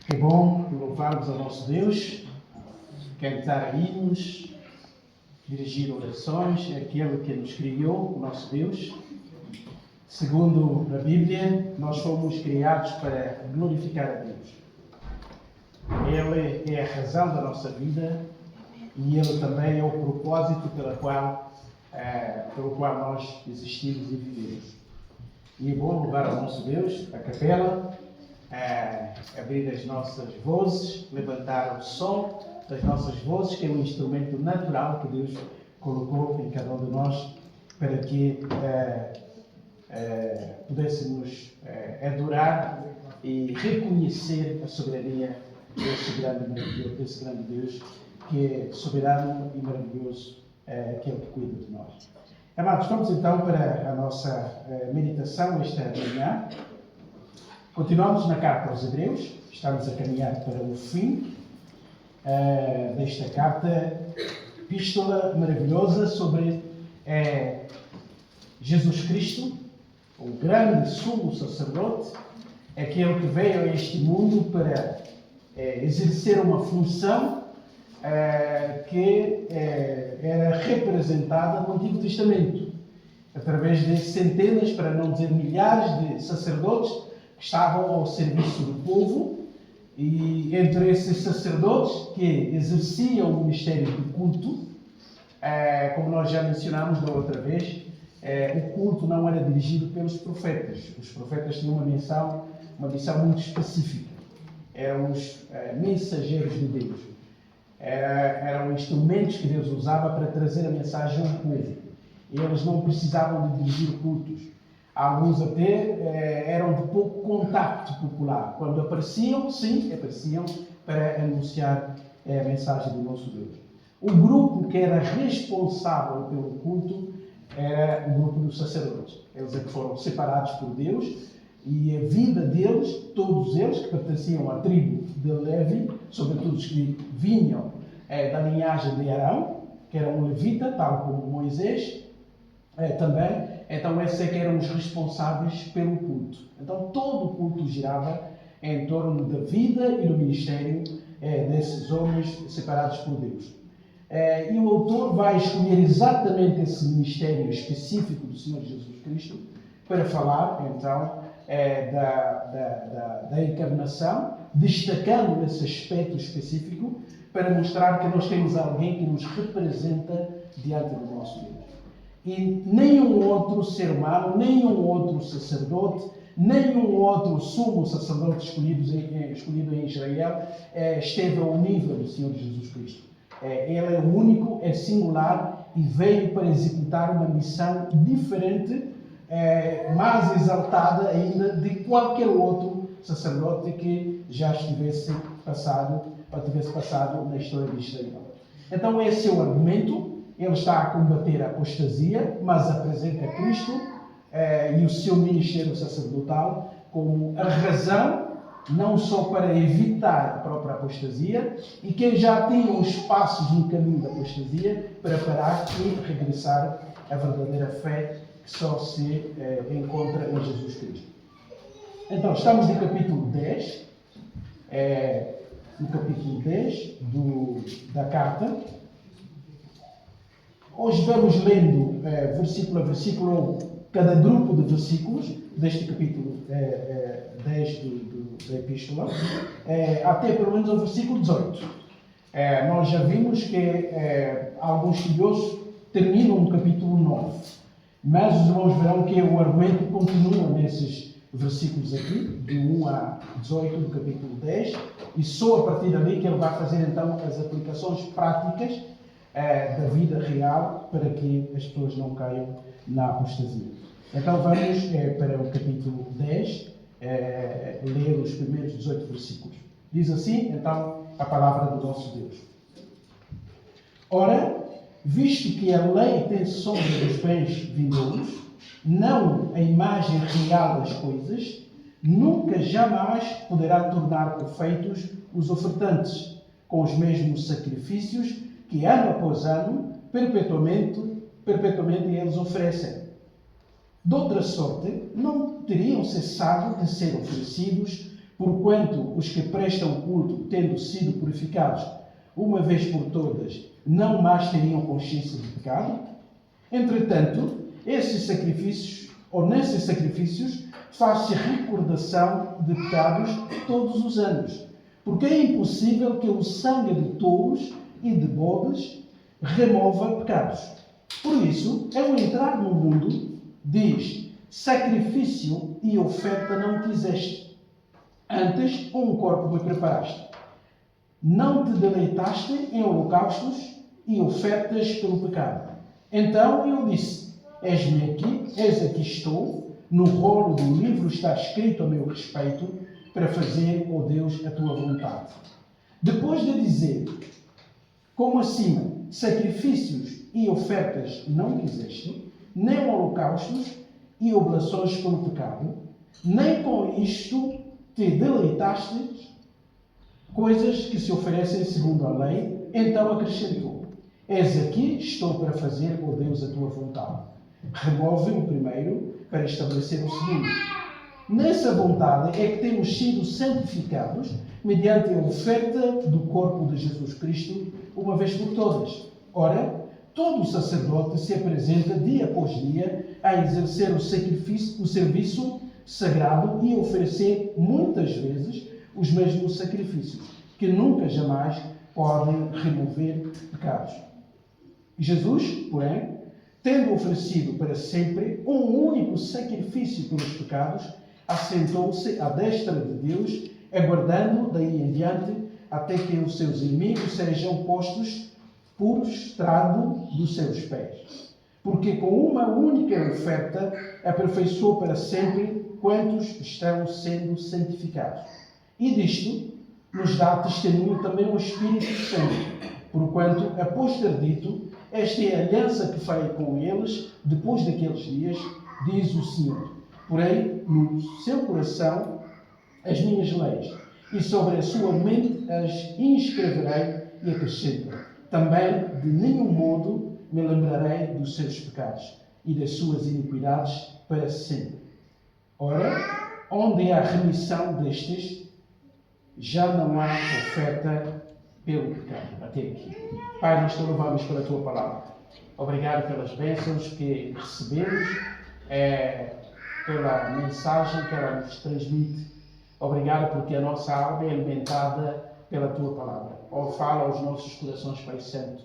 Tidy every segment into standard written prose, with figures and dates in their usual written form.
É bom louvarmos ao nosso Deus, cantar hinos, dirigir orações, é aquele que nos criou, o nosso Deus. Segundo a Bíblia, nós fomos criados para glorificar a Deus. Ele é a razão da nossa vida e Ele também é o propósito pelo qual nós existimos e vivemos. E é bom louvar ao nosso Deus, a capela, abrir as nossas vozes, levantar o som das nossas vozes, que é um instrumento natural que Deus colocou em cada um de nós para que pudéssemos adorar e reconhecer a soberania desse grande Deus, que é soberano e maravilhoso, aquele que cuida de nós. Amados, vamos então para a nossa meditação esta manhã. Continuamos na carta aos Hebreus, estamos a caminhar para o fim desta carta, epístola maravilhosa sobre Jesus Cristo, o grande sumo sacerdote, aquele que veio a este mundo para exercer uma função que era representada no Antigo Testamento, através de centenas, para não dizer milhares, de sacerdotes que estavam ao serviço do povo, e entre esses sacerdotes que exerciam o ministério do culto, como nós já mencionámos da outra vez, o culto não era dirigido pelos profetas. Os profetas tinham uma missão muito específica. Eram os mensageiros de Deus. Eram instrumentos que Deus usava para trazer a mensagem ao povo. Eles não precisavam de dirigir cultos. Alguns até eram de pouco contacto popular. Quando apareciam, apareciam para anunciar a mensagem do nosso Deus. O grupo que era responsável pelo culto era o grupo dos sacerdotes. Eles é que foram separados por Deus e a vida deles, todos eles que pertenciam à tribo de Levi, sobretudo os que vinham da linhagem de Arão, que era um levita, tal como Moisés, também. Então, esses é que eram os responsáveis pelo culto. Então, todo o culto girava em torno da vida e do ministério desses homens separados por Deus. E o autor vai escolher exatamente esse ministério específico do Senhor Jesus Cristo para falar, então, da encarnação, destacando esse aspecto específico para mostrar que nós temos alguém que nos representa diante do nosso Deus. E nenhum outro ser humano, nenhum outro sacerdote, nenhum outro sumo sacerdote escolhido em Israel esteve ao nível do Senhor Jesus Cristo. Ele é o único, é singular e veio para executar uma missão diferente, mais exaltada ainda de qualquer outro sacerdote que já tivesse passado na história de Israel. Então esse é o argumento. Ele está a combater a apostasia, mas apresenta Cristo e o seu ministério sacerdotal como a razão, não só para evitar a própria apostasia, e quem já tinha uns passos no caminho da apostasia, para parar e regressar à verdadeira fé que só se encontra em Jesus Cristo. Então, estamos no capítulo 10, da carta. Hoje vamos lendo versículo a versículo, cada grupo de versículos deste capítulo 10 da Epístola, até pelo menos ao versículo 18. Nós já vimos que alguns estudiosos terminam no capítulo 9, mas os irmãos verão que o argumento continua nesses versículos aqui, de 1 a 18 do capítulo 10, e só a partir dali que ele vai fazer então as aplicações práticas da vida real para que as pessoas não caiam na apostasia. Então vamos para o capítulo 10, ler os primeiros 18 versículos. Diz assim, então, a palavra do nosso Deus. Ora, visto que a lei tem sombra dos bens vindouros, não a imagem real das coisas, nunca jamais poderá tornar perfeitos os ofertantes, com os mesmos sacrifícios que ano após ano, perpetuamente eles oferecem. De outra sorte, não teriam cessado de ser oferecidos Porquanto os que prestam culto, tendo sido purificados uma vez por todas, não mais teriam consciência de pecado? Entretanto, nesses sacrifícios, faz-se recordação de pecados todos os anos, porque é impossível que o sangue de touros e de bodes remova pecados. Por isso, ao entrar no mundo, diz: sacrifício e oferta não quiseste, antes um corpo me preparaste. Não te deleitaste em holocaustos e ofertas pelo pecado. Então eu disse: eis aqui estou, no rolo do livro está escrito a meu respeito, para fazer, ó Deus, a tua vontade. Depois de dizer, como acima, sacrifícios e ofertas não quiseste, nem holocaustos e oblações pelo pecado, nem com isto te deleitaste, coisas que se oferecem segundo a lei, então acrescentou: eis aqui estou para fazer, ó Deus, a tua vontade. Remove o primeiro para estabelecer o segundo. Nessa vontade é que temos sido santificados mediante a oferta do corpo de Jesus Cristo, uma vez por todas. Ora, todo sacerdote se apresenta dia após dia a exercer o serviço sagrado e oferecer muitas vezes os mesmos sacrifícios, que nunca jamais podem remover pecados. Jesus, porém, tendo oferecido para sempre um único sacrifício pelos pecados, assentou-se à destra de Deus, aguardando daí em diante até que os seus inimigos sejam postos por estrado dos seus pés. Porque com uma única oferta aperfeiçoou para sempre quantos estão sendo santificados. E disto nos dá testemunho também o Espírito Santo, porquanto, após ter dito: esta é a aliança que farei com eles depois daqueles dias, diz o Senhor. Porém, no seu coração as minhas leis, e sobre a sua mente as inscreverei, e acrescenta: também de nenhum modo me lembrarei dos seus pecados e das suas iniquidades para sempre. Ora, onde há remissão destes, já não há oferta pelo pecado. Até aqui. Pai, nós te louvamos pela tua palavra. Obrigado pelas bênçãos que recebemos, pela mensagem que ela nos transmite. Obrigado porque a nossa alma é alimentada pela tua palavra. Ó, fala aos nossos corações, Pai Santo.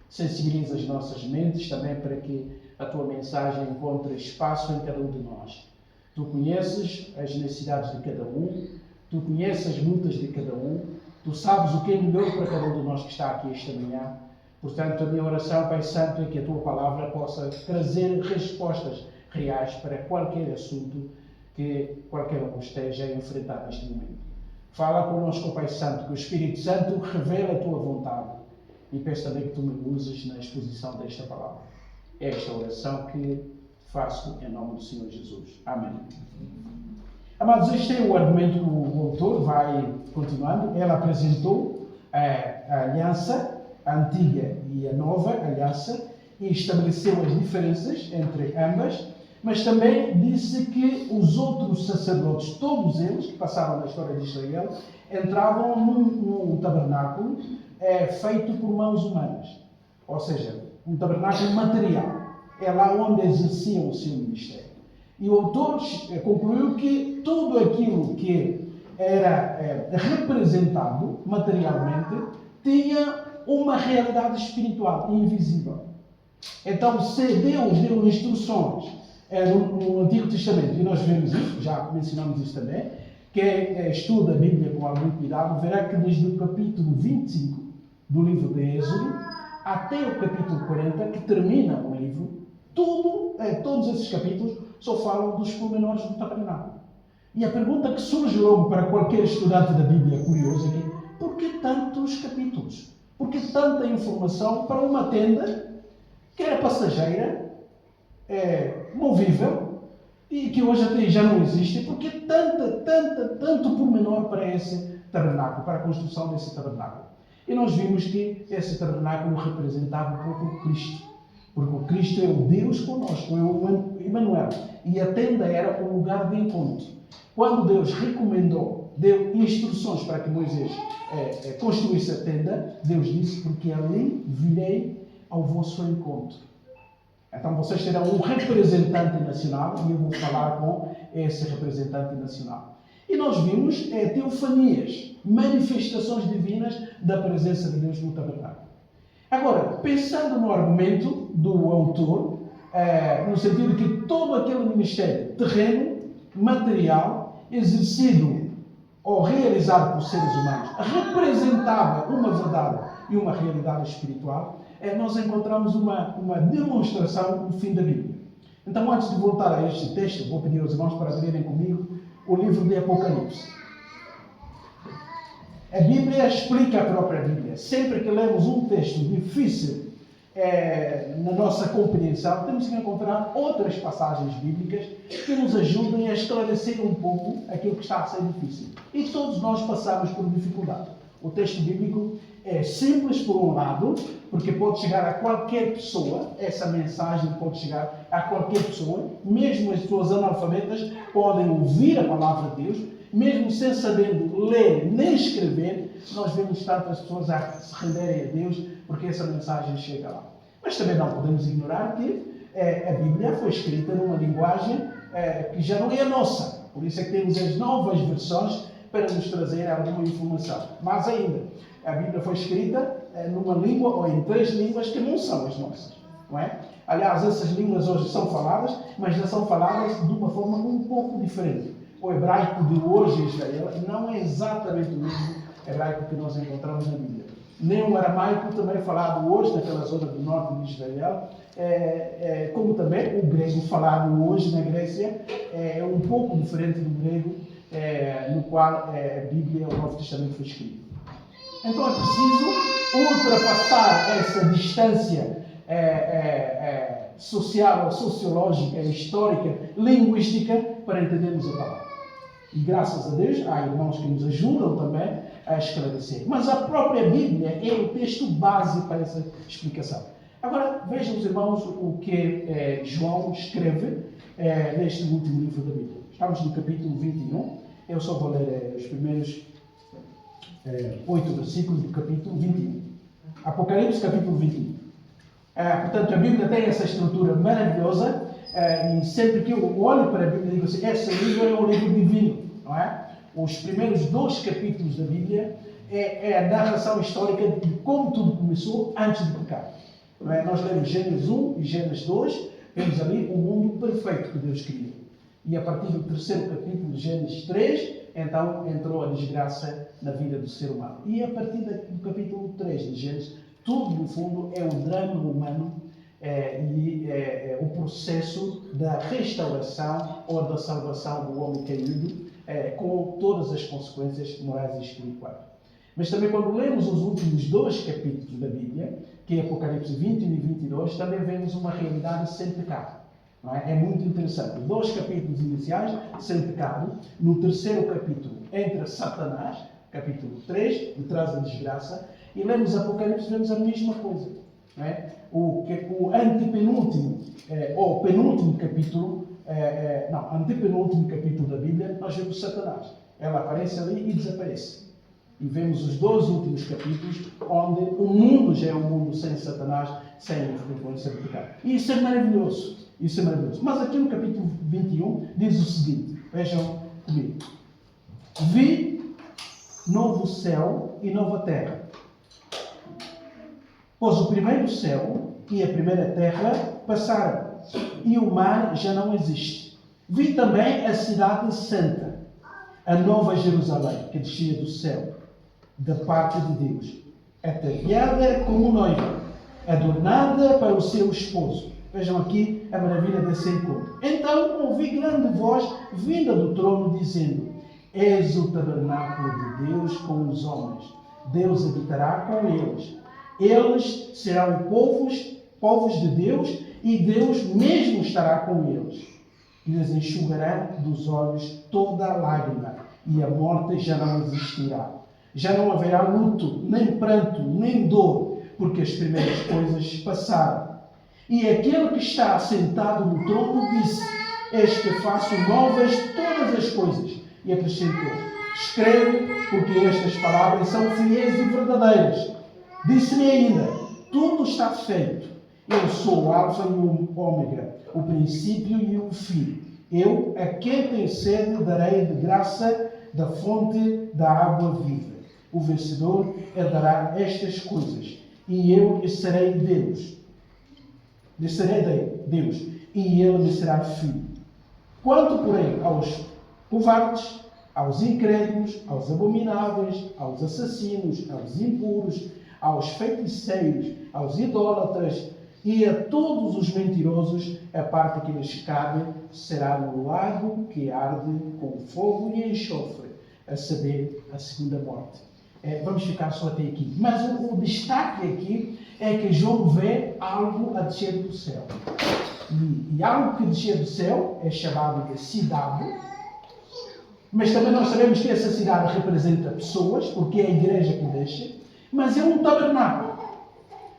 Sensibiliza as nossas mentes também para que a tua mensagem encontre espaço em cada um de nós. Tu conheces as necessidades de cada um, tu conheces as lutas de cada um, tu sabes o que é melhor para cada um de nós que está aqui esta manhã. Portanto, a minha oração, Pai Santo, é que a tua palavra possa trazer respostas reais para qualquer assunto que qualquer um esteja a enfrentar neste momento. Fala connosco, Pai Santo, que o Espírito Santo revele a tua vontade, e peço também que tu me uses na exposição desta palavra. É esta oração que faço em nome do Senhor Jesus. Amém. Amados, este é o argumento que o autor vai continuando. Ele apresentou a aliança, a antiga e a nova aliança, e estabeleceu as diferenças entre ambas, mas também disse que os outros sacerdotes, todos eles que passaram na história de Israel, entravam num tabernáculo feito por mãos humanas, ou seja, um tabernáculo material. É lá onde exerciam o seu ministério. E o autor concluiu que tudo aquilo que era representado materialmente tinha uma realidade espiritual invisível. Então, se Deus deu instruções no Antigo Testamento, e nós vemos isso, já mencionamos isso também, quem estuda a Bíblia com algum cuidado verá que desde o capítulo 25 do livro de Êxodo até o capítulo 40, que termina o livro, todos esses capítulos só falam dos pormenores do tabernáculo. E a pergunta que surge logo para qualquer estudante da Bíblia curioso é que, por que tantos capítulos? Por que tanta informação para uma tenda que era passageira, movível, e que hoje até já não existe? Por que tanto pormenor para esse tabernáculo, para a construção desse tabernáculo? E nós vimos que esse tabernáculo representava um pouco o Cristo. Porque o Cristo é o Deus conosco, Emanuel. E a tenda era o lugar de encontro. Quando Deus recomendou, deu instruções para que Moisés construísse a tenda, Deus disse, porque ali virei ao vosso encontro. Então vocês terão um representante nacional e eu vou falar com esse representante nacional. E nós vimos teofanias, manifestações divinas da presença de Deus no tabernáculo. Agora, pensando no argumento do autor, no sentido que todo aquele ministério terreno, material, exercido ou realizado por seres humanos, representava uma verdade e uma realidade espiritual, nós encontramos uma demonstração no fim da Bíblia. Então, antes de voltar a este texto, vou pedir aos irmãos para abrirem comigo o livro de Apocalipse. A Bíblia explica a própria Bíblia. Sempre que lemos um texto difícil na nossa compreensão, temos que encontrar outras passagens bíblicas que nos ajudem a esclarecer um pouco aquilo que está a ser difícil. E todos nós passamos por dificuldade. O texto bíblico é simples por um lado, porque pode chegar a qualquer pessoa, essa mensagem pode chegar a qualquer pessoa, mesmo as pessoas analfabetas podem ouvir a palavra de Deus, mesmo sem sabendo ler nem escrever, nós vemos tantas pessoas a se renderem a Deus, porque essa mensagem chega lá. Mas também não podemos ignorar que a Bíblia foi escrita numa linguagem que já não é a nossa, por isso é que temos as novas versões para nos trazer alguma informação. Mas ainda, a Bíblia foi escrita numa língua ou em 3 línguas que não são as nossas. Não é? Aliás, essas línguas hoje são faladas, mas já são faladas de uma forma um pouco diferente. O hebraico de hoje em Israel não é exatamente o mesmo hebraico que nós encontramos na Bíblia. Nem o aramaico também falado hoje naquela zona do norte de Israel, como também o grego falado hoje na Grécia é um pouco diferente do grego no qual a Bíblia, o Novo Testamento foi escrito. Então é preciso ultrapassar essa distância social, sociológica, histórica, linguística para entendermos a palavra. E graças a Deus há irmãos que nos ajudam também a esclarecer. Mas a própria Bíblia é o texto base para essa explicação. Agora vejam os irmãos o que João escreve neste último livro da Bíblia. Estamos no capítulo 21. Eu só vou ler os primeiros 8 versículos do capítulo 21. Apocalipse, capítulo 21. Portanto, a Bíblia tem essa estrutura maravilhosa e sempre que eu olho para a Bíblia, digo assim, esse livro é um livro divino, não é? Os primeiros 2 capítulos da Bíblia é a narração histórica de como tudo começou antes do pecado. Não é? Nós lemos Gênesis 1 e Gênesis 2, vemos ali o mundo perfeito que Deus criou. E a partir do 3º capítulo de Gênesis 3, então entrou a desgraça na vida do ser humano. E a partir do capítulo 3 de Gênesis, tudo no fundo é um drama humano e o processo da restauração ou da salvação do homem caído, com todas as consequências morais e espirituais. Mas também quando lemos os últimos 2 capítulos da Bíblia, que é Apocalipse 21 e 22, também vemos uma realidade sem pecado. Não é? É muito interessante. 2 capítulos iniciais, sem pecado. No 3º capítulo, entra Satanás, capítulo 3, que traz a desgraça. E lemos Apocalipse, vemos a mesma coisa. Não é? O antepenúltimo, ou penúltimo capítulo, antepenúltimo capítulo da Bíblia, nós vemos Satanás. Ela aparece ali e desaparece. E vemos os 2 últimos capítulos, onde o mundo já é um mundo sem Satanás, sem influência do pecado. E isso é maravilhoso. Isso é maravilhoso. Mas aqui no capítulo 21 diz o seguinte, vejam comigo. Vi novo céu e nova terra. Pois o primeiro céu e a primeira terra passaram, e o mar já não existe. Vi também a cidade santa, a nova Jerusalém, que descia do céu, da parte de Deus, ataviada como noiva, adornada para o seu esposo. Vejam aqui a maravilha desse encontro. Então ouvi grande voz vinda do trono, dizendo: És o tabernáculo de Deus com os homens. Deus habitará com eles. Eles serão povos de Deus, e Deus mesmo estará com eles. E lhes enxugará dos olhos toda a lágrima, e a morte já não existirá. Já não haverá luto, nem pranto, nem dor, porque as primeiras coisas passaram. E aquele que está sentado no trono disse: Eis que faço novas todas as coisas. E acrescentou: Escreve, porque estas palavras são fiéis e verdadeiras. Disse-me ainda: Tudo está feito. Eu sou o Alfa e o Ômega, o princípio e o fim. Eu, a quem tem sede, darei de graça da fonte da água viva. O vencedor herdará estas coisas, e eu lhe serei Deus. Lhe serei Deus, e ele me será filho. Quanto, porém, aos covardes, aos incrédulos, aos abomináveis, aos assassinos, aos impuros, aos feiticeiros, aos idólatras e a todos os mentirosos, a parte que lhes cabe será no lago que arde com fogo e enxofre, a saber, a segunda morte. Vamos ficar só até aqui. Mas o destaque aqui é que João vê algo a descer do céu. E algo que descer do céu é chamado de cidade. Mas também nós sabemos que essa cidade representa pessoas, porque é a igreja que deixa. Mas é um tabernáculo.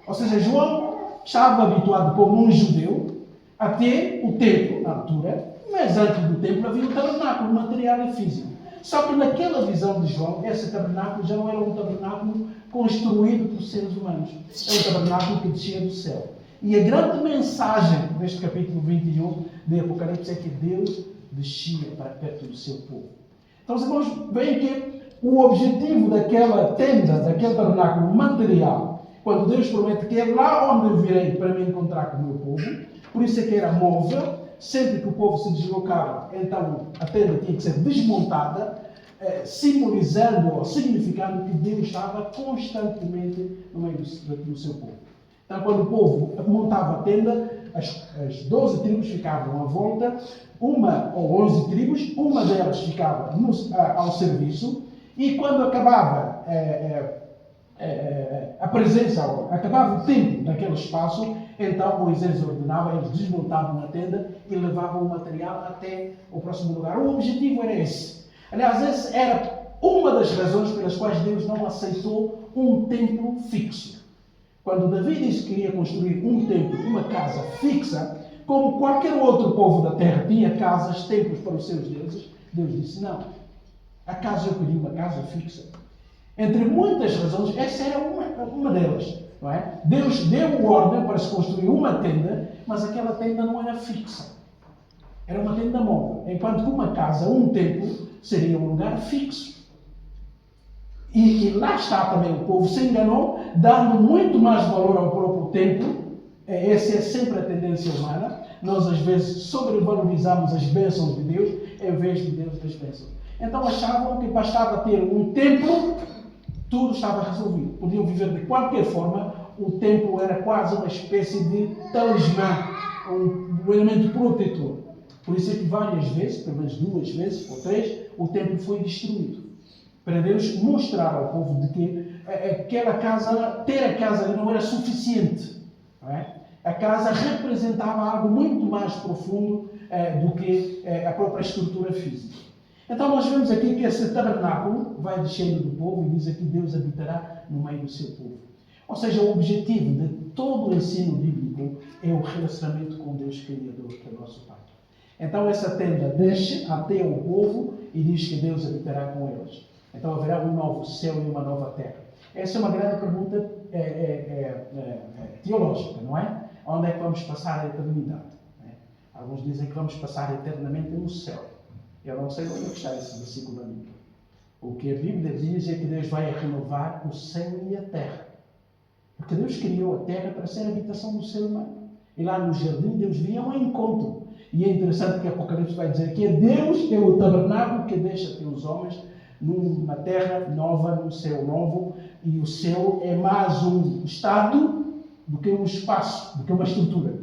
Ou seja, João estava habituado como um judeu a ter o templo na altura, mas antes do templo havia um tabernáculo material e físico. Só que naquela visão de João, esse tabernáculo já não era um tabernáculo construído por seres humanos. É um tabernáculo que descia do céu. E a grande mensagem deste capítulo 21 de Apocalipse é que Deus descia para perto do seu povo. Então, os irmãos veem que o objetivo daquela tenda, daquele tabernáculo material, quando Deus promete que é lá onde eu virei para me encontrar com o meu povo, por isso é que era móvel. Sempre que o povo se deslocava, então a tenda tinha que ser desmontada, simbolizando ou significando que Deus estava constantemente no meio do seu povo. Então, quando o povo montava a tenda, as 12 tribos ficavam à volta, uma ou 11 tribos, uma delas ficava ao serviço, e quando acabava a presença, acabava o tempo daquele espaço, então Moisés ordenava, eles desmontavam a tenda e levavam o material até o próximo lugar. O objetivo era esse. Aliás, essa era uma das razões pelas quais Deus não aceitou um templo fixo. Quando Davi disse que queria construir um templo, uma casa fixa, como qualquer outro povo da terra tinha casas, templos para os seus deuses, Deus disse: não, a casa eu queria uma casa fixa. Entre muitas razões, essa era uma delas. Não é? Deus deu ordem para se construir uma tenda, mas aquela tenda não era fixa. Era uma tenda móvel. Enquanto que uma casa, um templo, seria um lugar fixo. E lá está também o povo se enganou, dando muito mais valor ao próprio templo. Essa é sempre a tendência humana. Nós, às vezes, sobrevalorizamos as bênçãos de Deus em vez de Deus das bênçãos. Então achavam que bastava ter um templo, tudo estava resolvido. Podiam viver de qualquer forma. O templo era quase uma espécie de talismã, um elemento protetor. Por isso é que várias vezes, pelo menos 2 vezes ou 3, o templo foi destruído. Para Deus mostrar ao povo de que aquela casa, ter a casa ali não era suficiente. Não é? A casa representava algo muito mais profundo do que a própria estrutura física. Então nós vemos aqui que esse tabernáculo vai descendo do povo e diz aqui: Deus habitará no meio do seu povo. Ou seja, o objetivo de todo o ensino bíblico é o relacionamento com Deus Criador, que é o nosso Pai. Então essa tenda desce até o povo e diz que Deus habitará com eles. Então haverá um novo céu e uma nova terra. Essa é uma grande pergunta teológica, não é? Onde é que vamos passar a eternidade? Alguns dizem que vamos passar eternamente no céu. Eu não sei onde está esse versículo da Bíblia. O que a Bíblia diz é que Deus vai renovar o céu e a terra. Porque Deus criou a terra para ser a habitação do ser humano. E lá no jardim Deus vinha ao encontro. E é interessante que Apocalipse vai dizer que Deus é o tabernáculo que deixa ter os homens numa terra nova, num céu novo. E o céu é mais um estado do que um espaço, do que uma estrutura.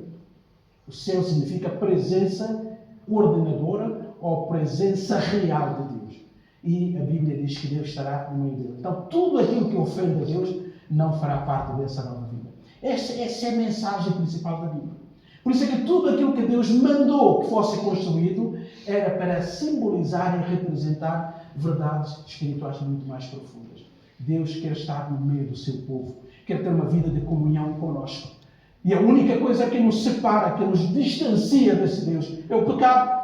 O céu significa presença coordenadora ou presença real de Deus. E a Bíblia diz que Deus estará no meio dele. Então tudo aquilo que ofende a Deus não fará parte dessa nova vida. Essa é a mensagem principal da Bíblia. Por isso é que tudo aquilo que Deus mandou que fosse construído era para simbolizar e representar verdades espirituais muito mais profundas. Deus quer estar no meio do seu povo, quer ter uma vida de comunhão conosco. E a única coisa que nos separa, que nos distancia desse Deus, é o pecado.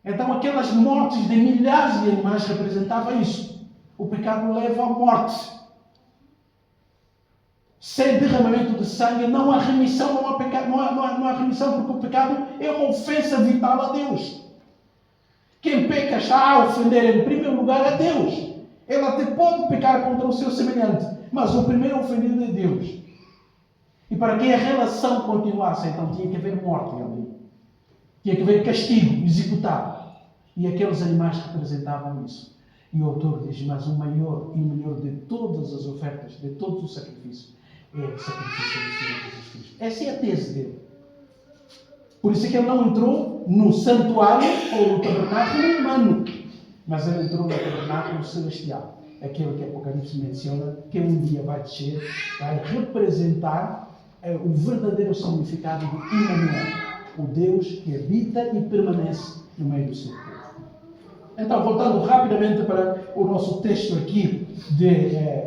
Então aquelas mortes de milhares de animais representavam isso. O pecado leva à morte. Sem derramamento de sangue não há remissão, não há pecado, não há remissão, porque o pecado é uma ofensa vital a Deus. Quem peca está a ofender em primeiro lugar a Deus. Ele até pode pecar contra o seu semelhante, mas o primeiro ofendido é Deus. E para que a relação continuasse, então tinha que haver morte ali. Tinha que haver castigo executado. E aqueles animais representavam isso. E o autor diz, mas o maior e o melhor de todas as ofertas, de todos os sacrifícios, é o sacrifício do Senhor Jesus Cristo. Essa é a tese dele. Por isso é que ele não entrou no santuário ou no tabernáculo humano, mas ele entrou no tabernáculo celestial. Aquele que Apocalipse menciona, que um dia vai descer, vai representar o verdadeiro significado de Emmanuel, o Deus que habita e permanece no meio do seu povo. Então, voltando rapidamente para o nosso texto aqui de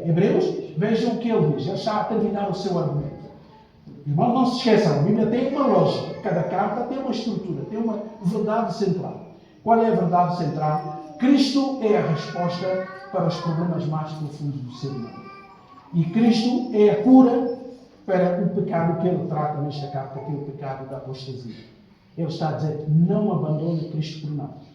Hebreus, vejam o que ele diz. Ele está a terminar o seu argumento. Irmãos, não se esqueçam, a Bíblia tem uma lógica. Cada carta tem uma estrutura, tem uma verdade central. Qual é a verdade central? Cristo é a resposta para os problemas mais profundos do ser humano. E Cristo é a cura para o pecado que ele trata nesta carta, que é o pecado da apostasia. Ele está a dizer, não abandone Cristo por nada.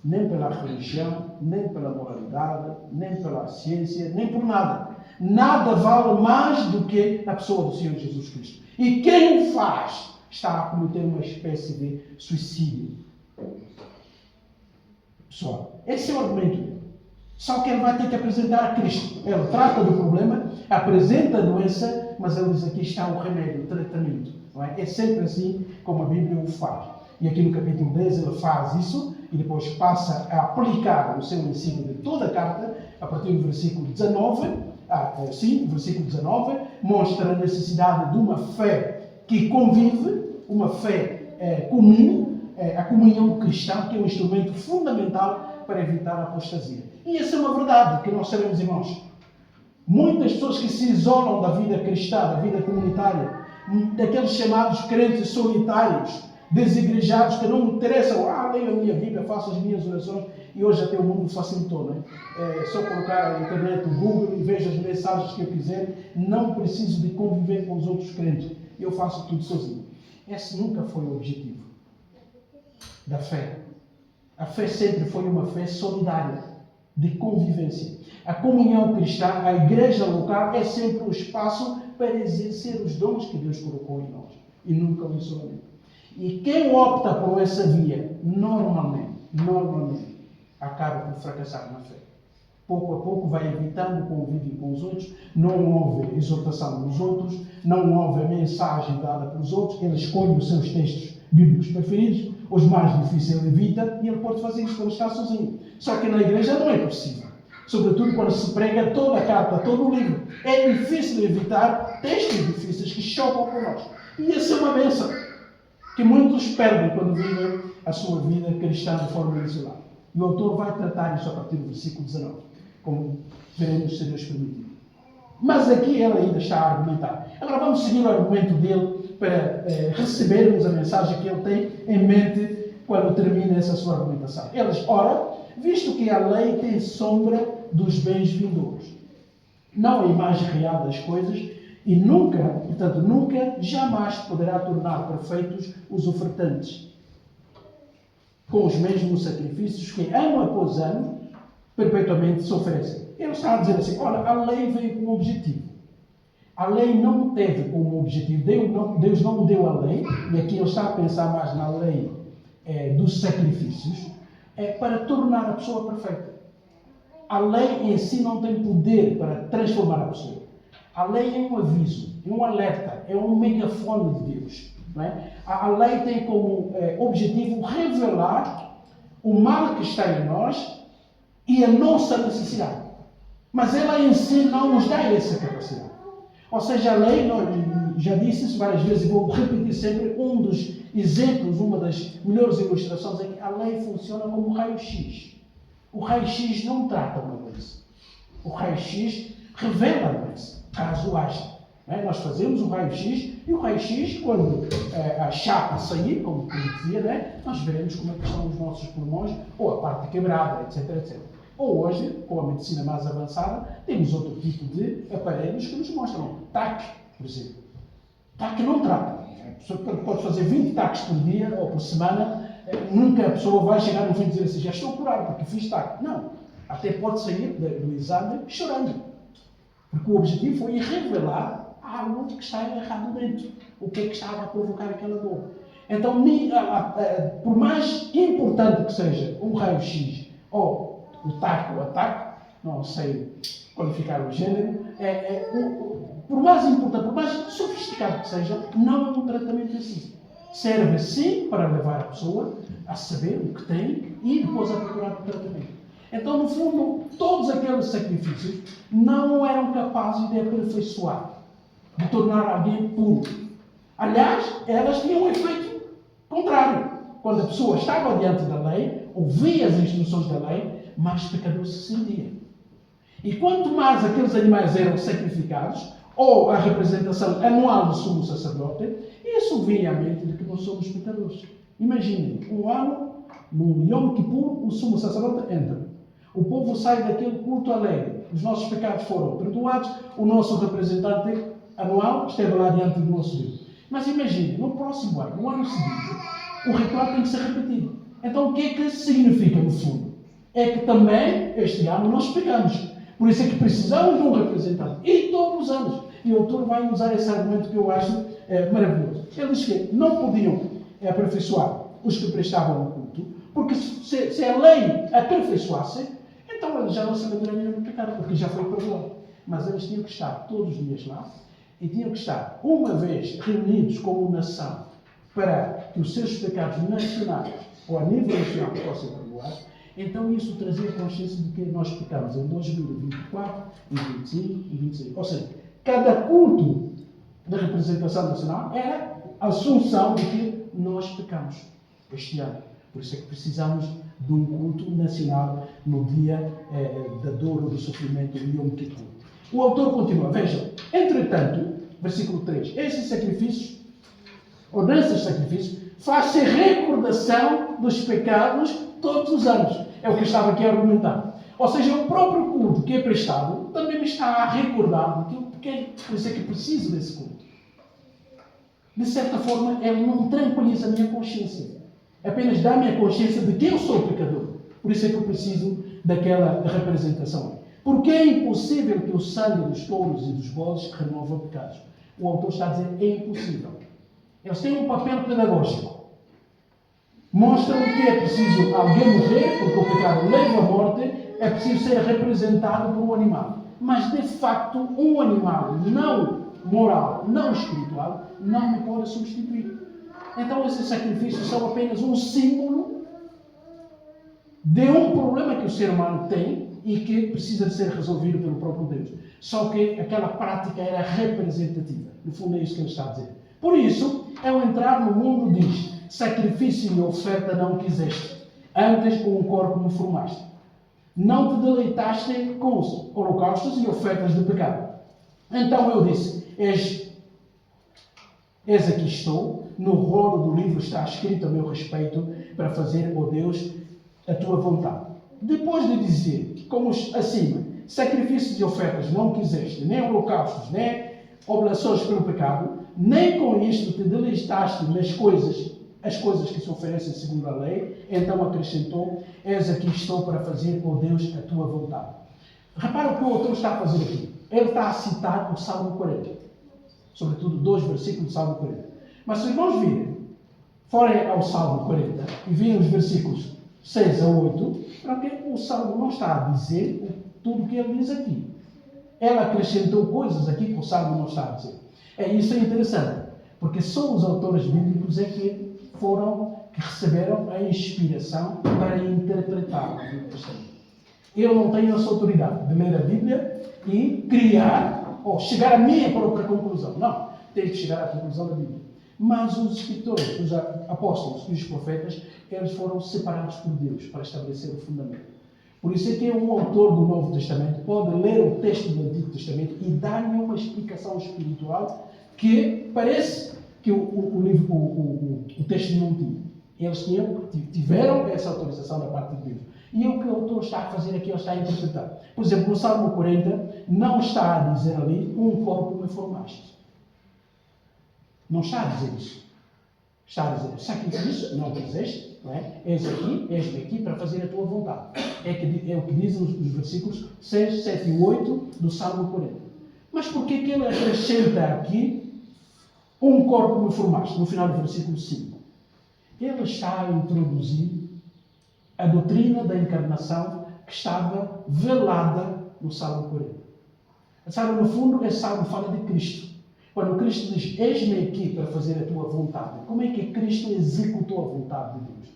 Nem pela religião, nem pela moralidade, nem pela ciência, nem por nada. Nada vale mais do que a pessoa do Senhor Jesus Cristo. E quem o faz está a cometer uma espécie de suicídio. Pessoal, esse é o argumento dele. Só que ele vai ter que apresentar a Cristo. Ele trata do problema, apresenta a doença, mas ele diz aqui está o remédio, o tratamento. Não é? É sempre assim como a Bíblia o faz. E aqui no capítulo 10 ele faz isso e depois passa a aplicar o seu ensino de toda a carta, a partir do versículo 19, versículo 19, mostra a necessidade de uma fé que convive, uma fé comum, a comunhão cristã, que é um instrumento fundamental para evitar a apostasia. E essa é uma verdade que nós sabemos, irmãos. Muitas pessoas que se isolam da vida cristã, da vida comunitária, daqueles chamados crentes solitários, desigrejados, que não interessam, leio a minha Bíblia, faço as minhas orações, e hoje até o mundo facilitou, não é? É só colocar na internet o Google e vejo as mensagens que eu quiser, não preciso de conviver com os outros crentes, eu faço tudo sozinho. Esse nunca foi o objetivo da fé. A fé sempre foi uma fé solidária, de convivência. A comunhão cristã, a igreja local, é sempre um espaço para exercer os dons que Deus colocou em nós, e nunca o isolamento. E quem opta por essa via, normalmente, acaba por fracassar na fé. Pouco a pouco vai evitando o convívio com os outros, não houve exortação dos outros, não houve a mensagem dada pelos outros, ele escolhe os seus textos bíblicos preferidos, os mais difíceis ele evita, e ele pode fazer isso quando está sozinho. Só que na igreja não é possível. Sobretudo quando se prega toda a carta, todo o livro. É difícil evitar textos difíceis que chocam por nós. E essa é uma bênção que muitos perdem quando vivem a sua vida cristã de forma isolada. E o autor vai tratar isso a partir do versículo 19, como veremos se Deus permitir. Mas aqui ele ainda está a argumentar. Agora vamos seguir o argumento dele para recebermos a mensagem que ele tem em mente quando termina essa sua argumentação. Eles, ora, visto que a lei tem sombra dos bens vindouros, não a imagem real das coisas, e nunca, jamais poderá tornar perfeitos os ofertantes, com os mesmos sacrifícios que, ano após ano, perpetuamente se oferecem. Ele está a dizer assim, olha, a lei veio com um objetivo. A lei não teve como objetivo, Deus não deu a lei, e aqui ele está a pensar mais na lei dos sacrifícios, para tornar a pessoa perfeita. A lei em si não tem poder para transformar a pessoa. A lei é um aviso, é um alerta, é um megafone de Deus. Não é? A lei tem como objetivo revelar o mal que está em nós e a nossa necessidade. Mas ela em si não nos dá essa capacidade. Ou seja, a lei, já disse isso várias vezes e vou repetir sempre, um dos exemplos, uma das melhores ilustrações é que a lei funciona como um raio-x. O raio-x não trata uma doença. O raio-x revela a doença, caso haja. Nós fazemos o raio-x e o raio-x, quando a chapa sair, como dizia, nós veremos como é que estão os nossos pulmões, ou a parte quebrada, etc, etc. Ou hoje, com a medicina mais avançada, temos outro tipo de aparelhos que nos mostram. TAC, por exemplo. TAC não trata. A pessoa pode fazer 20 TACs por dia ou por semana, nunca a pessoa vai chegar no fim e dizer assim, já estou curado porque fiz TAC. Não. Até pode sair do exame chorando. Porque o objetivo foi revelar algo que está errado dentro. O que é que estava a provocar aquela dor. Então, por mais importante que seja um raio-x ou o TAC ou a TAC, não sei qualificar o gênero, por mais importante, por mais sofisticado que seja, não é um tratamento assim. Serve sim para levar a pessoa a saber o que tem e depois a procurar o tratamento. Então, no fundo, todos aqueles sacrifícios não eram capazes de aperfeiçoar, de tornar alguém puro. Aliás, elas tinham um efeito contrário. Quando a pessoa estava diante da lei, ouvia as instruções da lei, mais pecador se sentia. E quanto mais aqueles animais eram sacrificados, ou a representação anual do sumo sacerdote, isso vinha à mente de que nós somos pecadores. Imaginem, um ano, no Yom Kippur, o sumo sacerdote entra. O povo sai daquele culto alegre. Os nossos pecados foram perdoados. O nosso representante anual esteve lá diante do nosso Deus. Mas imagine, no próximo ano, no ano seguinte, o ritual tem que ser repetido. Então o que é que significa no fundo? É que também, este ano, nós pecamos. Por isso é que precisamos de um representante. E todos os anos. E o autor vai usar esse argumento que eu acho maravilhoso. Ele diz que não podiam aperfeiçoar os que prestavam o culto, porque se a lei aperfeiçoasse, então eles já não se lembrariam do pecado, porque já foi perdoado. Mas eles tinham que estar todos os dias lá e tinham que estar uma vez reunidos como nação para que os seus pecados nacionais ou a nível nacional possam ser perdoados. Então isso trazia consciência de que nós pecamos em 2024, em 25 e 26. Ou seja, cada culto da representação nacional era a assunção de que nós pecamos este ano. Por isso é que precisamos de um culto nacional no dia da dor ou do sofrimento do Yom Kippur. O autor continua, vejam, entretanto, versículo 3, esses sacrifícios, ou nesses sacrifícios, faz-se recordação dos pecados todos os anos. É o que eu estava aqui a argumentar. Ou seja, o próprio culto que é prestado também me está a recordar daquilo, porque por isso é que preciso desse culto. De certa forma, ele não tranquiliza a minha consciência. Apenas dá-me a consciência de que eu sou pecador. Por isso é que eu preciso daquela representação. Porque é impossível que o sangue dos touros e dos bodes remova pecados. O autor está a dizer é impossível. Eles têm um papel pedagógico. Mostram que é preciso alguém morrer, porque o pecado leva à morte, é preciso ser representado por um animal. Mas, de facto, um animal não moral, não espiritual, não me pode substituir. Então, esses sacrifícios são apenas um símbolo de um problema que o ser humano tem e que precisa de ser resolvido pelo próprio Deus. Só que aquela prática era representativa. No fundo, é isso que ele está a dizer. Por isso, ao entrar no mundo, diz: sacrifício e oferta não quiseste, antes com um corpo me formaste. Não te deleitaste com os holocaustos e ofertas de pecado. Então eu disse: eis aqui estou, no rolo do livro está escrito a meu respeito, para fazer, ó Deus, a tua vontade. Depois de dizer, como acima, sacrifícios e ofertas não quiseste, nem holocaustos, nem oblações pelo pecado, nem com isto te deleitaste nas coisas, as coisas que se oferecem segundo a lei, então acrescentou: eis aqui estou para fazer, ó Deus, a tua vontade. Repara o que o autor está a fazer aqui. Ele está a citar o Salmo 40. Sobretudo 2 versículos do Salmo 40. Mas se os irmãos virem, forem ao Salmo 40 e virem os versículos 6 a 8, porque o Salmo não está a dizer tudo o que ele diz aqui. Ele acrescentou coisas aqui que o Salmo não está a dizer. Isso é interessante, porque só os autores bíblicos é que receberam a inspiração para interpretar o Antigo Testamento. Eu não tenho essa autoridade de ler a Bíblia e criar ou chegar à minha própria conclusão. Não, tenho que chegar à conclusão da Bíblia. Mas os escritores, os apóstolos e os profetas, eles foram separados por Deus para estabelecer o fundamento. Por isso é que um autor do Novo Testamento pode ler o texto do Antigo Testamento e dar-lhe uma explicação espiritual que parece que o texto não tinha. Eles tiveram essa autorização da parte de Deus. E o que o autor está a fazer aqui, ele está a interpretar. Por exemplo, no Salmo 40, não está a dizer ali, um corpo me formaste. Não está a dizer isso. Está a dizer, sacrifício, não quiseste, não é? És-me aqui para fazer a tua vontade. É o que dizem os versículos 6, 7 e 8 do Salmo 40. Mas porquê que ele acrescenta aqui, um corpo me formaste, no final do versículo 5? Ele está a introduzir a doutrina da encarnação que estava velada no Salmo 40. Sabe, no fundo, esse Salmo fala de Cristo. Quando Cristo diz, eis-me aqui para fazer a tua vontade, como é que Cristo executou a vontade de Deus?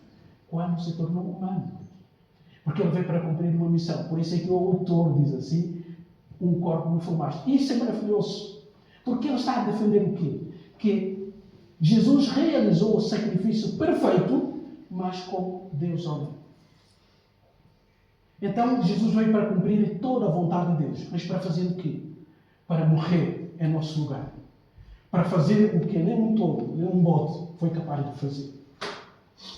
Quando se tornou humano. Porque ele veio para cumprir uma missão. Por isso é que o autor diz assim, um corpo me formaste. Isso é maravilhoso. Porque ele está a defender o quê? Que Jesus realizou o sacrifício perfeito, mas como Deus homem. Então, Jesus veio para cumprir toda a vontade de Deus. Mas para fazer o quê? Para morrer em nosso lugar. Para fazer o que nem um tolo, nem um bote foi capaz de fazer.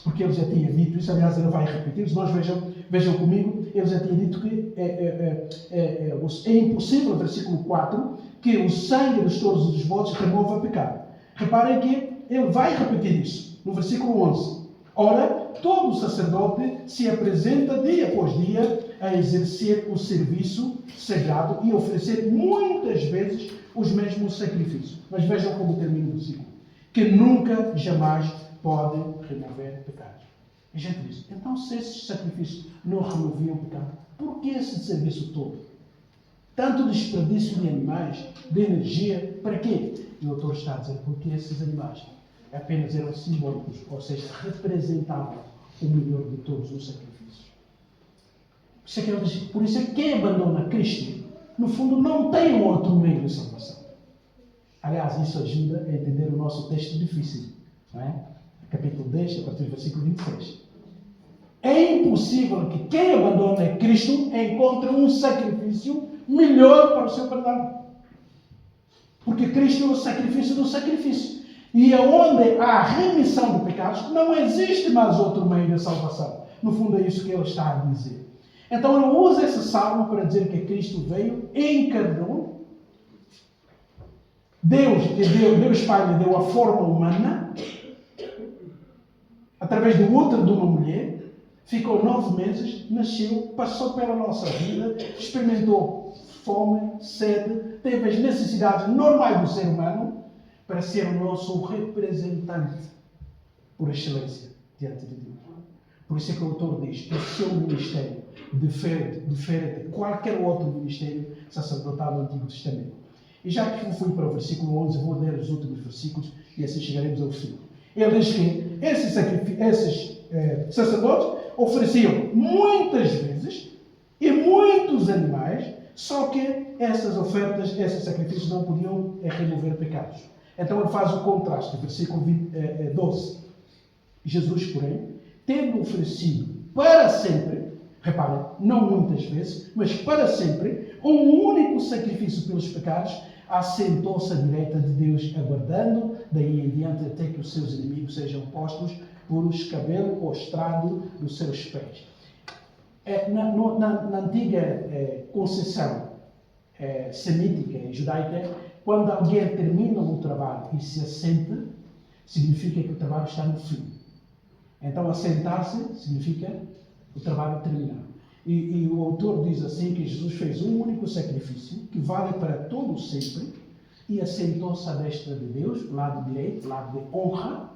Porque ele já tinha dito isso, aliás, ele vai repetir. Se nós vejam comigo, ele já tinha dito que é impossível, versículo 4, que o sangue dos touros e dos bodes remova pecado. Reparem que ele vai repetir isso, no versículo 11. Ora, todo sacerdote se apresenta dia após dia a exercer o serviço sagrado e oferecer muitas vezes os mesmos sacrifícios. Mas vejam como termina o versículo. Que nunca, jamais pode remover pecados. E a gente diz, então se esses sacrifícios não removiam pecado, por que esse serviço todo? Tanto desperdício de animais, de energia, para quê? E o autor está a dizer, porque esses animais apenas eram simbólicos, ou seja, representavam o melhor de todos os sacrifícios. Por isso é que quem abandona Cristo, no fundo, não tem um outro meio de salvação. Aliás, isso ajuda a entender o nosso texto difícil. Não é? Capítulo 10, a partir do versículo 26. É impossível que quem abandona Cristo encontre um sacrifício melhor para o seu perdão. Porque Cristo é o sacrifício do sacrifício. E aonde há remissão de pecados, não existe mais outro meio de salvação. No fundo, é isso que ele está a dizer. Então, ele usa esse salmo para dizer que Cristo veio, encarnou. Deus Pai lhe deu a forma humana, através do útero de uma mulher, ficou 9 meses, nasceu, passou pela nossa vida, experimentou fome, sede, teve as necessidades normais do ser humano, para ser o nosso representante por excelência diante de Deus. Por isso é que o autor diz que o seu ministério difere de qualquer outro ministério sacerdotal do Antigo Testamento. E já que eu fui para o versículo 11, vou ler os últimos versículos e assim chegaremos ao fim. Ele diz que esses sacerdotes ofereciam muitas vezes e muitos animais, só que essas ofertas, esses sacrifícios não podiam remover pecados. Então ele faz o contraste, versículo 12. Jesus, porém, tendo oferecido para sempre, reparem, não muitas vezes, mas para sempre, um único sacrifício pelos pecados, assentou-se à direita de Deus, aguardando, daí em diante, até que os seus inimigos sejam postos por escabelo ou estrado dos seus pés. Na antiga concessão semítica e judaica, quando alguém termina o trabalho e se assenta, significa que o trabalho está no fim. Então, assentar-se significa o trabalho terminar. E o autor diz assim que Jesus fez um único sacrifício que vale para todo sempre e assentou-se à destra de Deus, lado direito, lado de honra.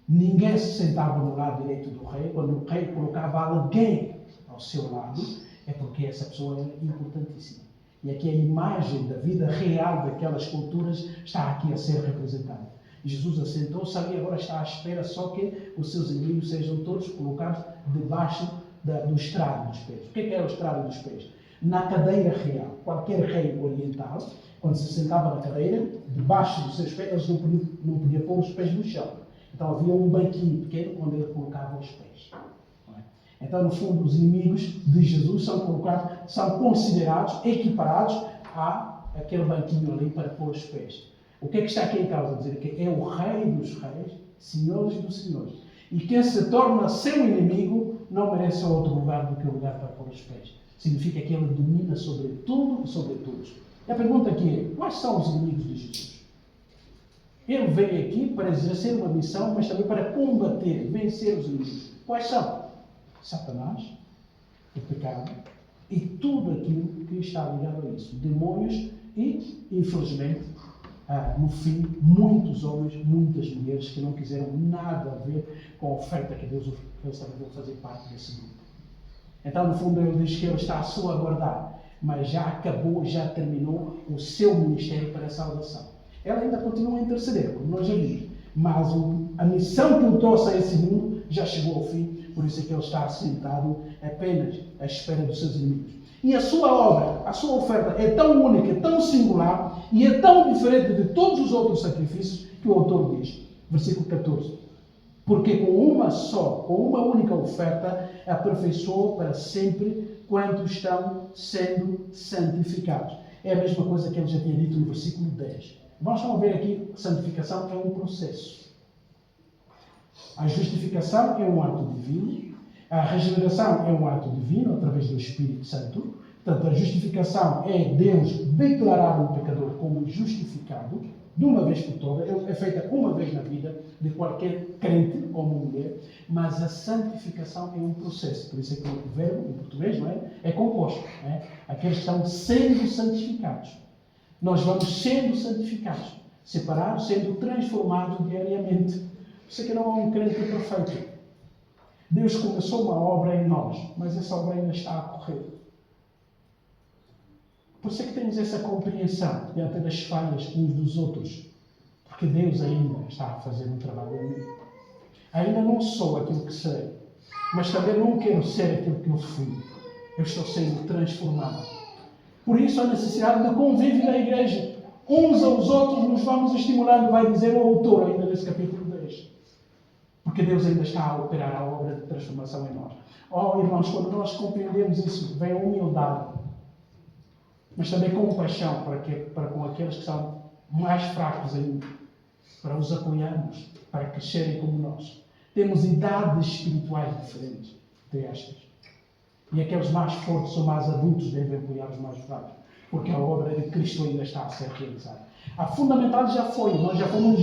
Ninguém se sentava no lado direito do rei. Quando o rei colocava alguém ao seu lado, é porque essa pessoa era importantíssima. E aqui a imagem da vida real daquelas culturas está aqui a ser representada. Jesus assentou-se ali, agora está à espera só que os seus inimigos sejam todos colocados debaixo do estrado dos pés. O que é o estrado dos pés? Na cadeira real, qualquer rei oriental, quando se sentava na cadeira, debaixo dos seus pés, eles não podiam pôr os pés no chão. Então havia um banquinho pequeno onde ele colocava os pés. Então, no fundo, os inimigos de Jesus são colocados, são considerados, equiparados àquele banquinho ali para pôr os pés. O que é que está aqui em causa? Dizer que é o Rei dos Reis, Senhores dos Senhores. E quem se torna seu inimigo não merece outro lugar do que o lugar para pôr os pés. Significa que ele domina sobre tudo e sobre todos. E a pergunta aqui é, quais são os inimigos de Jesus? Ele veio aqui para exercer uma missão, mas também para combater, vencer os inimigos. Quais são? Satanás, o pecado e tudo aquilo que está ligado a isso. Demônios e, infelizmente, no fim, muitos homens, muitas mulheres que não quiseram nada a ver com a oferta que Deus ofereceu para fazer parte desse grupo. Então, no fundo, ele diz que ele está a salvaguardar, mas já acabou, já terminou o seu ministério para a salvação. Ela ainda continua a interceder, como nós já vimos, mas a missão que ele trouxe a esse mundo já chegou ao fim. Por isso é que ele está assentado apenas à espera dos seus inimigos. E a sua obra, a sua oferta é tão única, é tão singular e é tão diferente de todos os outros sacrifícios que o autor diz. Versículo 14. Porque com uma única oferta, aperfeiçoou para sempre quantos estão sendo santificados. É a mesma coisa que ele já tinha dito no versículo 10. Nós vamos ver aqui que santificação é um processo. A justificação é um ato divino, a regeneração é um ato divino, através do Espírito Santo. Portanto, a justificação é Deus declarar um pecador como justificado, de uma vez por todas. É feita uma vez na vida de qualquer crente, homem ou mulher, mas a santificação é um processo. Por isso é que o verbo, em português, não é? É composto. Não é? Aqueles que estão sendo santificados. Nós vamos sendo santificados, separados, sendo transformados diariamente. Isso aqui não é um crente perfeito. Deus começou uma obra em nós, mas essa obra ainda está a correr. Por isso é que temos essa compreensão diante das falhas uns dos outros. Porque Deus ainda está a fazer um trabalho em mim. Ainda não sou aquilo que sei, mas também não quero ser aquilo que eu fui. Eu estou sendo transformado. Por isso a necessidade do convívio da igreja. Uns aos outros nos vamos estimulando, vai dizer o autor ainda nesse capítulo 10. Porque Deus ainda está a operar a obra de transformação em nós. Oh, irmãos, quando nós compreendemos isso, vem a humildade, mas também compaixão para com aqueles que são mais fracos ainda, para os apoiarmos, para crescerem como nós. Temos idades espirituais diferentes de estas. E aqueles mais fortes ou mais adultos devem apoiar os mais fracos, porque a obra de Cristo ainda está a ser realizada. A fundamental já foi, nós já fomos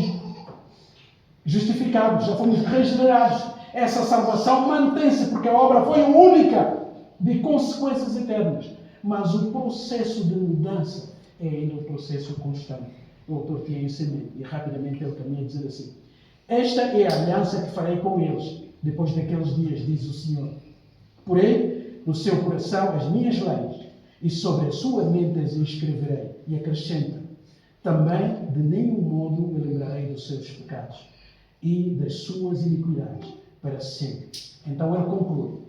justificados, já fomos regenerados. Essa salvação mantém-se, porque a obra foi única, de consequências eternas. Mas o processo de mudança é ainda um processo constante. O autor tinha isso em mente, e rapidamente ele caminha a dizer assim: esta é a aliança que farei com eles, depois daqueles dias, diz o Senhor. Porém, no seu coração as minhas leis, e sobre a sua mente as escreverei. E acrescenta: também de nenhum modo me lembrarei dos seus pecados e das suas iniquidades para sempre. Então ele conclui.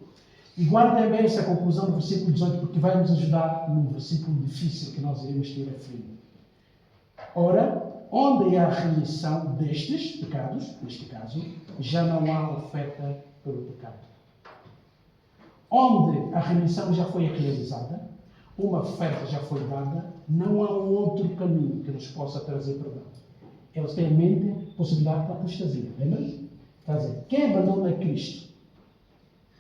E guardem bem essa conclusão do versículo 18, porque vai nos ajudar num versículo difícil que nós iremos ter a fim. Ora, onde há remissão destes pecados, neste caso, já não há oferta pelo pecado. Onde a remissão já foi realizada, uma oferta já foi dada, não há um outro caminho que nos possa trazer perdão. Eles têm em mente a possibilidade da apostasia. Lembra-se? Está a dizer, quem abandona Cristo,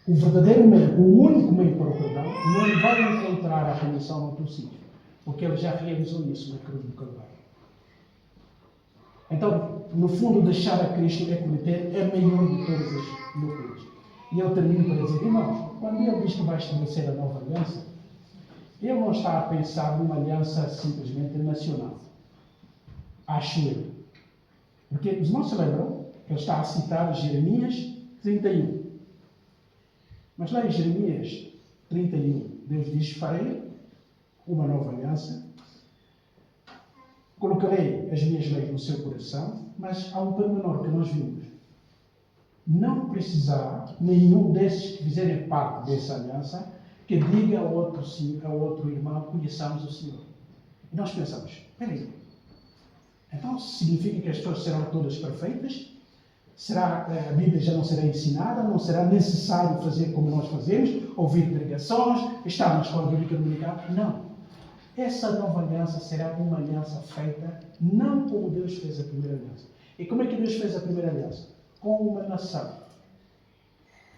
o verdadeiro meio, o único meio para o perdão, não vai encontrar a remissão no outro sítio, porque ele já realizou isso na cruz do Calvário. Então, no fundo, deixar a Cristo é cometer a maior de todas as loucuras. E eu termino para dizer, irmãos, quando ele diz que vai estabelecer a nova aliança, ele não está a pensar numa aliança simplesmente nacional. Acho eu. Porque os irmãos se lembram, ele está a citar Jeremias 31. Mas lá em Jeremias 31, Deus diz: farei uma nova aliança, colocarei as minhas leis no seu coração, mas há um pormenor que nós vimos. Não precisará nenhum desses que fizerem parte dessa aliança que diga ao outro irmão: conheçamos o Senhor. E nós pensamos: espera aí, então significa que as pessoas serão todas perfeitas? a Bíblia já não será ensinada, não será necessário fazer como nós fazemos, ouvir pregações, estar na escola bíblica dominical. Não. Essa nova aliança será uma aliança feita não como Deus fez a primeira aliança. E como é que Deus fez a primeira aliança? Com uma nação.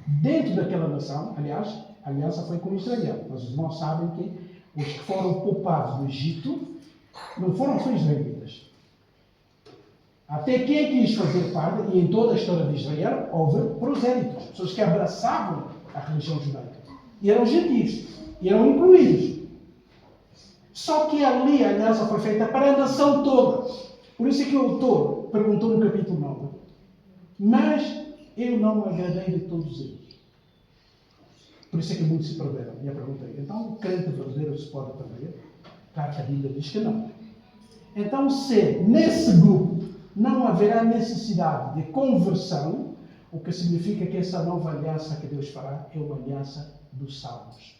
Dentro daquela nação, aliás, a aliança foi com Israel. Mas os irmãos sabem que os que foram poupados do Egito não foram só israelitas. Até quem quis fazer parte, e em toda a história de Israel, houve prosélitos, pessoas que abraçavam a religião judaica. E eram gentios, e eram incluídos. Só que ali a aliança foi feita para a nação toda. Por isso é que o autor perguntou no capítulo 9: mas eu não me agradei de todos eles. Por isso é que muitos se perderam. E eu perguntei: então o crente verdadeiro se pode perder? Claro que a Bíblia diz que não. Então, se nesse grupo não haverá necessidade de conversão, o que significa que essa nova aliança que Deus fará é uma aliança dos salvos.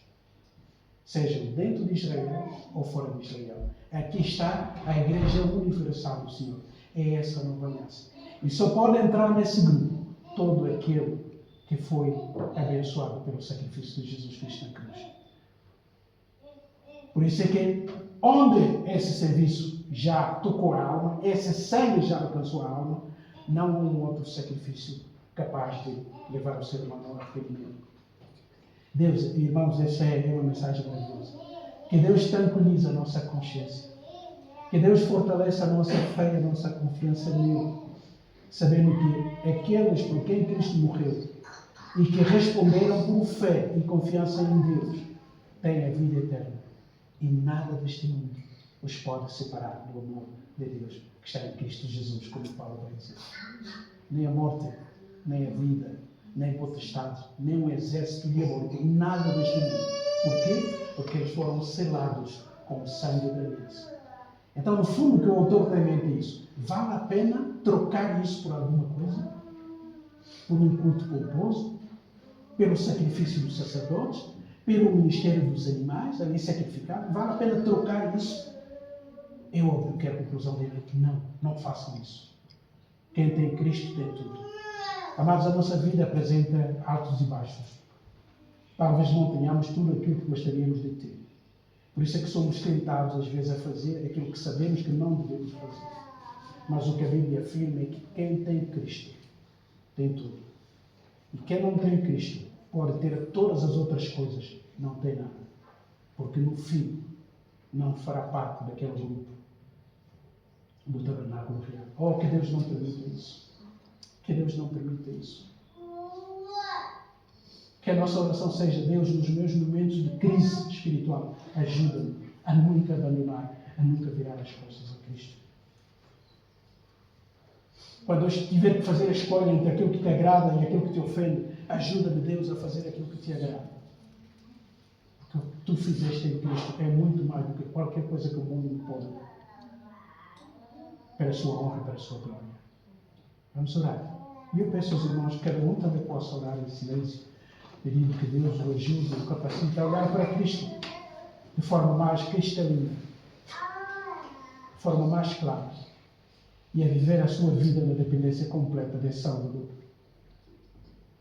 Sejam dentro de Israel ou fora de Israel. Aqui está a Igreja Universal do Senhor. É essa nova aliança. E só pode entrar nesse grupo todo aquele que foi abençoado pelo sacrifício de Jesus Cristo na cruz. Por isso é que onde esse serviço já tocou a alma, esse sangue já alcançou a alma, não há um outro sacrifício capaz de levar o ser humano ao arrependimento. Deus, irmãos, essa é uma mensagem maravilhosa. Que Deus tranquilize a nossa consciência. Que Deus fortaleça a nossa fé e a nossa confiança nele. Sabendo que aqueles por quem Cristo morreu e que responderam por fé e confiança em Deus têm a vida eterna. E nada deste mundo os pode separar do amor de Deus que está em Cristo Jesus, como Paulo vai dizer. Nem a morte, nem a vida, nem potestade, nem o exército diabólico, nada deste mundo. Porquê? Porque eles foram selados com o sangue da aliança. Então, no fundo, o que o autor tem em mente é isso. Vale a pena trocar isso por alguma coisa? Por um culto pomposo? Pelo sacrifício dos sacerdotes? Pelo ministério dos animais ali sacrificado? Vale a pena trocar isso? É óbvio que a conclusão dele é que não façam isso. Quem tem Cristo tem tudo. Amados, a nossa vida apresenta altos e baixos. Talvez não tenhamos tudo aquilo que gostaríamos de ter. Por isso é que somos tentados, às vezes, a fazer aquilo que sabemos que não devemos fazer. Mas o que a Bíblia afirma é que quem tem Cristo tem tudo. E quem não tem Cristo pode ter todas as outras coisas, não tem nada. Porque no fim não fará parte daquele grupo do tabernáculo real. Oh, que Deus não permita isso. Que Deus não permita isso. Que a nossa oração seja: Deus, nos meus momentos de crise espiritual, ajuda-me a nunca abandonar, a nunca virar as costas a Cristo. Quando eu tiver que fazer a escolha entre aquilo que te agrada e aquilo que te ofende, ajuda-me, Deus, a fazer aquilo que te agrada. Porque o que tu fizeste em Cristo é muito mais do que qualquer coisa que o mundo me pode dar. Para a sua honra e para a sua glória. Vamos orar. E eu peço aos irmãos que cada um também possa orar em silêncio, pedindo que Deus o ajude, o capacite a olhar para Cristo de forma mais cristalina, de forma mais clara, e a viver a sua vida na dependência completa desse Salvador.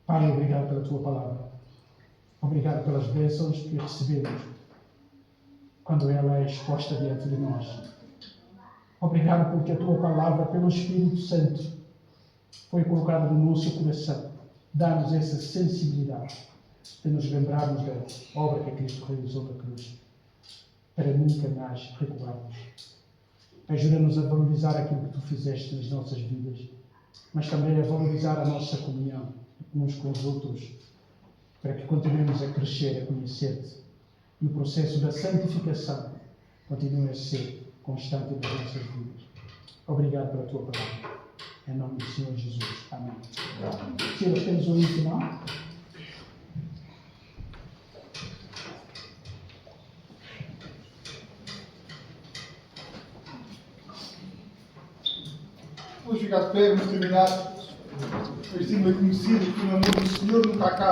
Pai, obrigado pela tua palavra. Obrigado pelas bênçãos que recebemos quando ela é exposta diante de nós. Obrigado porque a tua palavra, pelo Espírito Santo, foi colocada no nosso coração. Dá-nos essa sensibilidade de nos lembrarmos da obra que Cristo realizou na cruz, para nunca mais recuarmos. Ajuda-nos a valorizar aquilo que tu fizeste nas nossas vidas, mas também a valorizar a nossa comunhão uns com os outros, para que continuemos a crescer, a conhecer-te, e o processo da santificação continue a ser constante nas nossas vidas. Obrigado pela tua palavra. Em nome do Senhor Jesus. Amém. Senhor, temos um hino final. Vamos ficar de pé, vamos terminar. Este hino é conhecido, que o amor do Senhor nunca acaba.